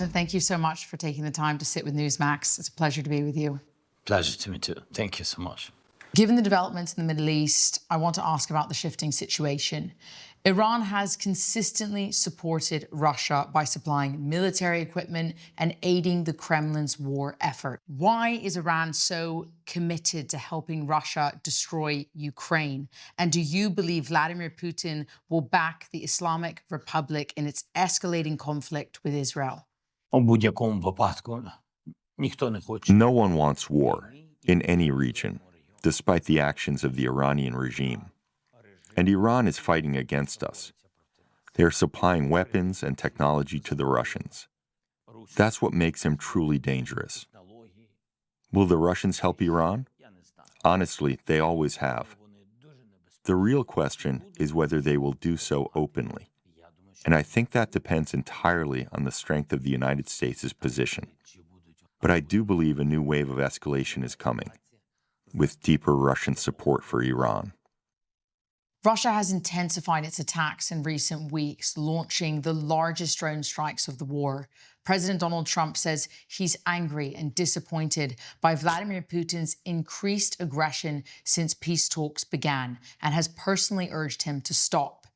Thank you so much for taking the time to sit with Newsmax. It's a pleasure to be with you. Pleasure to me too. Thank you so much. Given the developments in the Middle East, I want to ask about the shifting situation. Iran has consistently supported Russia by supplying military equipment and aiding the Kremlin's war effort. Why is Iran so committed to helping Russia destroy Ukraine? And do you believe Vladimir Putin will back the Islamic Republic in its escalating conflict with Israel? У будь-якому випадку ніхто не хоче. No one wants war in any region, despite the actions of the Iranian regime. And Iran is fighting against us. They are supplying weapons and technology to the Russians. That's what makes him truly dangerous. Will the Russians help Iran? Honestly, they always have. The real question is whether they will do so openly. And I think that depends entirely on the strength of the United States' position. But I do believe a new wave of escalation is coming, with deeper Russian support for Iran. Russia has intensified its attacks in recent weeks, launching the largest drone strikes of the war. President Donald Trump says he's angry and disappointed by Vladimir Putin's increased aggression since peace talks began and has personally urged him to stop.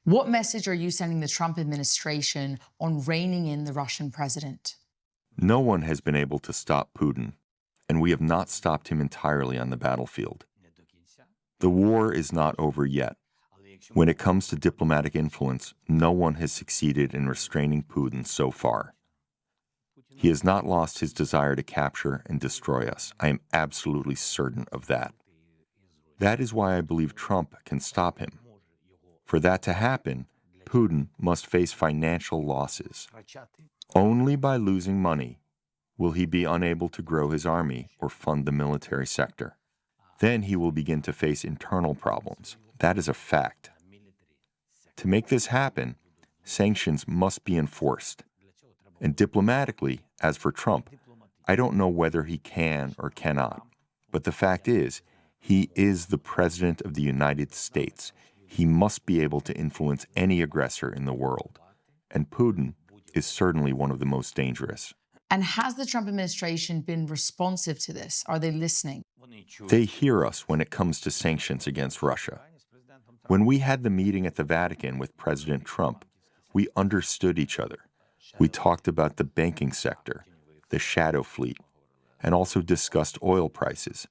What message are you sending the Trump administration on reining in the Russian president? No one has been able to stop Putin, and we have not stopped him entirely on the battlefield. The war is not over yet. When it comes to diplomatic influence, no one has succeeded in restraining Putin so far. He has not lost his desire to capture and destroy us. I am absolutely certain of that. That is why I believe Trump can stop him. For that to happen, Putin must face financial losses. Only by losing money will he be unable to grow his army or fund the military sector. Then he will begin to face internal problems. That is a fact. To make this happen, sanctions must be enforced. And diplomatically, as for Trump, I don't know whether he can or cannot. But the fact is, he is the President of the United States. He must be able to influence any aggressor in the world. And Putin is certainly one of the most dangerous. And has the Trump administration been responsive to this? Are they listening? They hear us when it comes to sanctions against Russia. When we had the meeting at the Vatican with President Trump, we understood each other. We talked about the banking sector, the shadow fleet, and also discussed oil prices.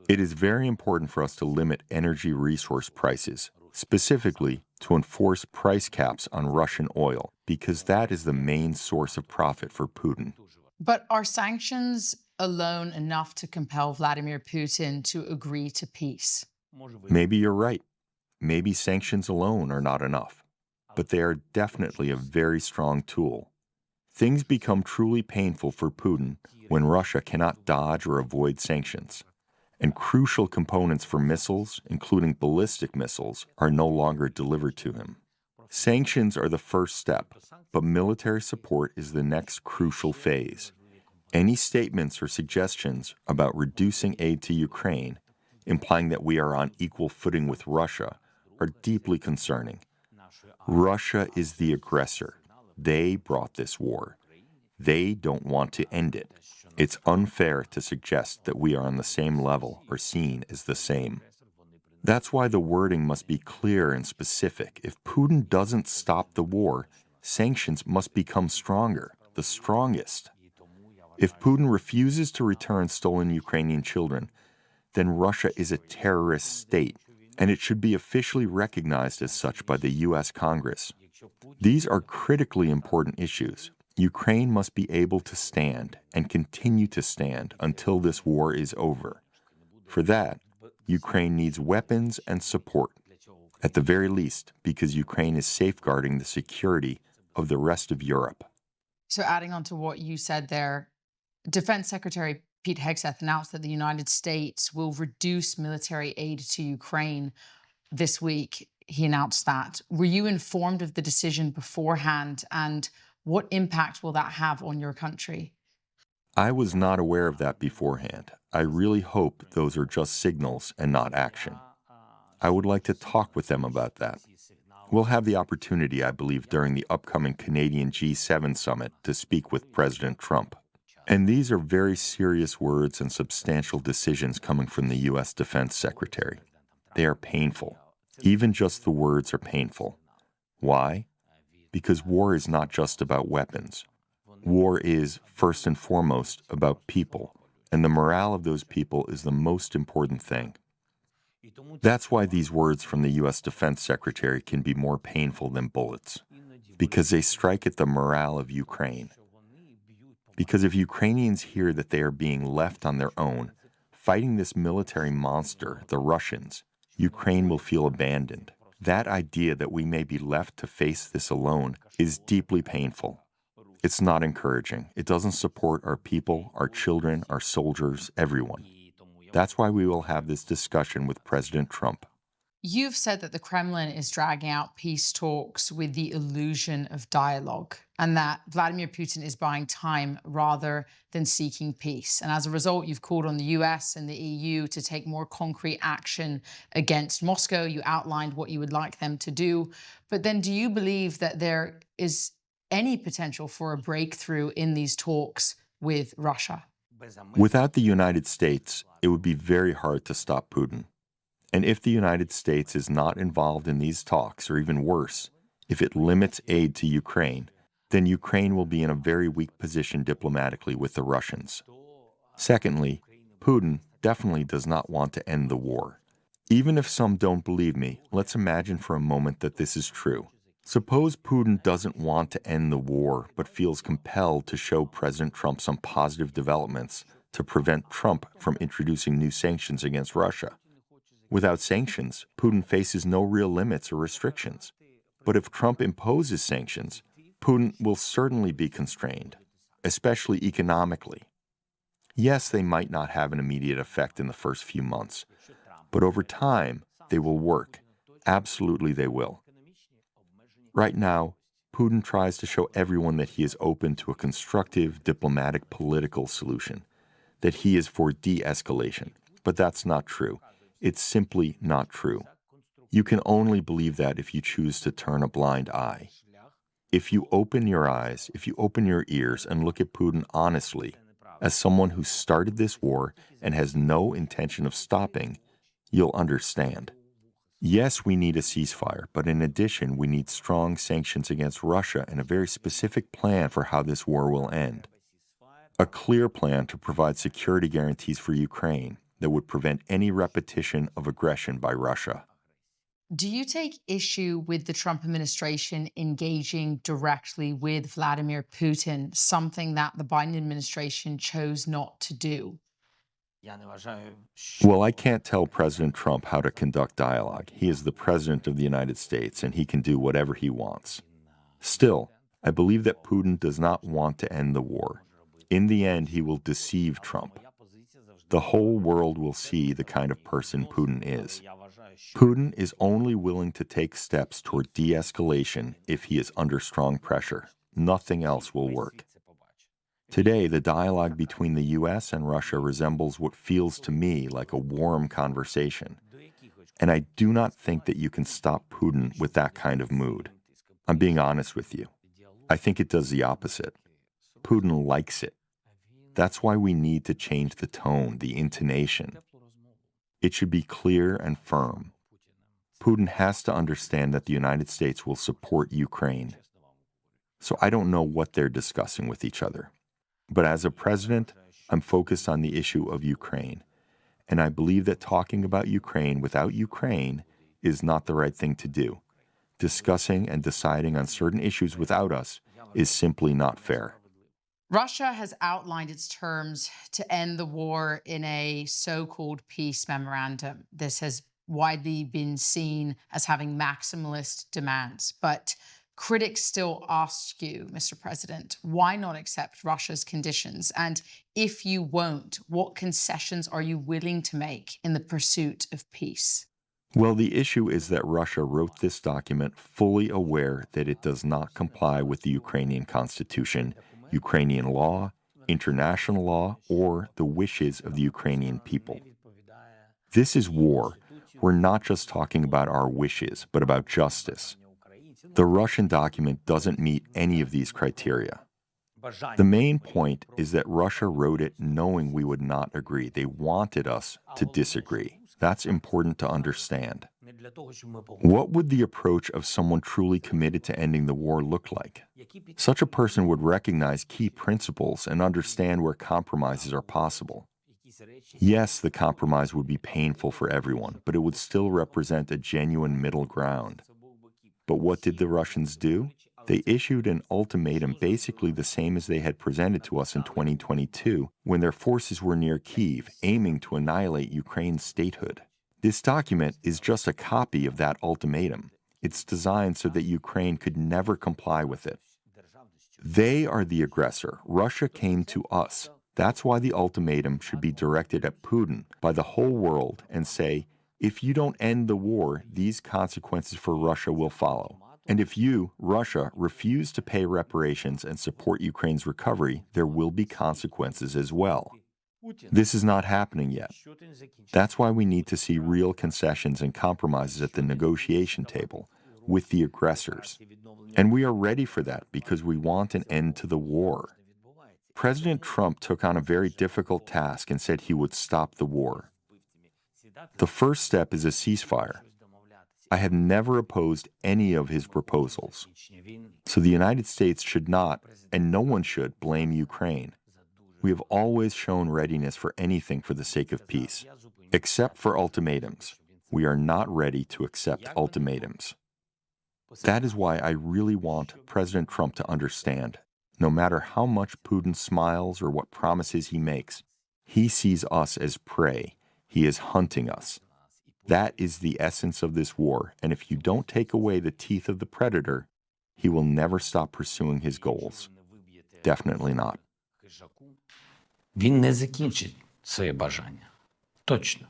It is very important for us to limit energy resource prices, specifically to enforce price caps on Russian oil, because that is the main source of profit for Putin. But are sanctions alone enough to compel Vladimir Putin to agree to peace? Maybe you're right. Maybe sanctions alone are not enough. But they are definitely a very strong tool. Things become truly painful for Putin when Russia cannot dodge or avoid sanctions. And crucial components for missiles, including ballistic missiles, are no longer delivered to him. Sanctions are the first step, but military support is the next crucial phase. Any statements or suggestions about reducing aid to Ukraine, implying that we are on equal footing with Russia, are deeply concerning. Russia is the aggressor. They brought this war. They don't want to end it. It's unfair to suggest that we are on the same level or seen as the same. That's why the wording must be clear and specific. If Putin doesn't stop the war, sanctions must become stronger, the strongest. If Putin refuses to return stolen Ukrainian children, then Russia is a terrorist state, and it should be officially recognized as such by the U.S. Congress. These are critically important issues. Ukraine must be able to stand and continue to stand until this war is over. For that, Ukraine needs weapons and support, at the very least because Ukraine is safeguarding the security of the rest of Europe. So adding on to what you said there, Defense Secretary Pete Hegseth announced that the United States will reduce military aid to Ukraine this week. He announced that. Were you informed of the decision beforehand, and what impact will that have on your country? I was not aware of that beforehand. I really hope those are just signals and not action. I would like to talk with them about that. We'll have the opportunity, I believe, during the upcoming Canadian G7 summit to speak with President Trump. And these are very serious words and substantial decisions coming from the U.S. Defense Secretary. They are painful. Even just the words are painful. Why? Because war is not just about weapons. War is, first and foremost, about people, and the morale of those people is the most important thing. That's why these words from the U.S. Defense Secretary can be more painful than bullets, because they strike at the morale of Ukraine. Because if Ukrainians hear that they are being left on their own, fighting this military monster, the Russians, Ukraine will feel abandoned. That idea that we may be left to face this alone is deeply painful. It's not encouraging. It doesn't support our people, our children, our soldiers, everyone. That's why we will have this discussion with President Trump. You've said that the Kremlin is dragging out peace talks with the illusion of dialogue, and that Vladimir Putin is buying time rather than seeking peace. And as a result, you've called on the US and the EU to take more concrete action against Moscow. You outlined what you would like them to do. But then do you believe that there is any potential for a breakthrough in these talks with Russia? Without the United States, it would be very hard to stop Putin. And if the United States is not involved in these talks, or even worse, if it limits aid to Ukraine, then Ukraine will be in a very weak position diplomatically with the Russians. Secondly, Putin definitely does not want to end the war. Even if some don't believe me, let's imagine for a moment that this is true. Suppose Putin doesn't want to end the war, but feels compelled to show President Trump some positive developments to prevent Trump from introducing new sanctions against Russia. Without sanctions, Putin faces no real limits or restrictions. But if Trump imposes sanctions, Putin will certainly be constrained, especially economically. Yes, they might not have an immediate effect in the first few months, but over time, they will work. Absolutely, they will. Right now, Putin tries to show everyone that he is open to a constructive, diplomatic, political solution, that he is for de-escalation. But that's not true. It's simply not true. You can only believe that if you choose to turn a blind eye. If you open your eyes, if you open your ears and look at Putin honestly, as someone who started this war and has no intention of stopping, you'll understand. Yes, we need a ceasefire, but in addition, we need strong sanctions against Russia and a very specific plan for how this war will end. A clear plan to provide security guarantees for Ukraine that would prevent any repetition of aggression by Russia. Do you take issue with the Trump administration engaging directly with Vladimir Putin, something that the Biden administration chose not to do? Well, I can't tell President Trump how to conduct dialogue. He is the President of the United States, and he can do whatever he wants. Still, I believe that Putin does not want to end the war. In the end, he will deceive Trump. The whole world will see the kind of person Putin is. Putin is only willing to take steps toward de-escalation if he is under strong pressure. Nothing else will work. Today, the dialogue between the U.S. and Russia resembles what feels to me like a warm conversation. And I do not think that you can stop Putin with that kind of mood. I'm being honest with you. I think it does the opposite. Putin likes it. That's why we need to change the tone, the intonation. It should be clear and firm. Putin has to understand that the United States will support Ukraine. So I don't know what they're discussing with each other. But as a president, I'm focused on the issue of Ukraine. And I believe that talking about Ukraine without Ukraine is not the right thing to do. Discussing and deciding on certain issues without us is simply not fair. Russia has outlined its terms to end the war in a so-called peace memorandum. This has widely been seen as having maximalist demands. But critics still ask you, Mr. President, why not accept Russia's conditions? And if you won't, what concessions are you willing to make in the pursuit of peace? Well, the issue is that Russia wrote this document fully aware that it does not comply with the Ukrainian constitution, Ukrainian law, international law, or the wishes of the Ukrainian people. This is war. We're not just talking about our wishes, but about justice. The Russian document doesn't meet any of these criteria. The main point is that Russia wrote it knowing we would not agree. They wanted us to disagree. That's important to understand. What would the approach of someone truly committed to ending the war look like? Such a person would recognize key principles and understand where compromises are possible. Yes, the compromise would be painful for everyone, but it would still represent a genuine middle ground. But what did the Russians do? They issued an ultimatum basically the same as they had presented to us in 2022 when their forces were near Kyiv, aiming to annihilate Ukraine's statehood. This document is just a copy of that ultimatum. It's designed so that Ukraine could never comply with it. They are the aggressor. Russia came to us. That's why the ultimatum should be directed at Putin by the whole world and say, if you don't end the war, these consequences for Russia will follow. And if you, Russia, refuse to pay reparations and support Ukraine's recovery, there will be consequences as well. This is not happening yet. That's why we need to see real concessions and compromises at the negotiation table with the aggressors. And we are ready for that because we want an end to the war. President Trump took on a very difficult task and said he would stop the war. The first step is a ceasefire. I have never opposed any of his proposals. So the United States should not, and no one should, blame Ukraine. We have always shown readiness for anything for the sake of peace, except for ultimatums. We are not ready to accept ultimatums. That is why I really want President Trump to understand, no matter how much Putin smiles or what promises he makes, he sees us as prey. He is hunting us. That is the essence of this war, and if you don't take away the teeth of the predator, he will never stop pursuing his goals. Definitely not. Він не закінчить своє бажання. Точно.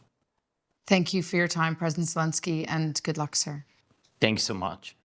Thank you for your time, President Zelenskyy, and good luck, sir. Thanks so much.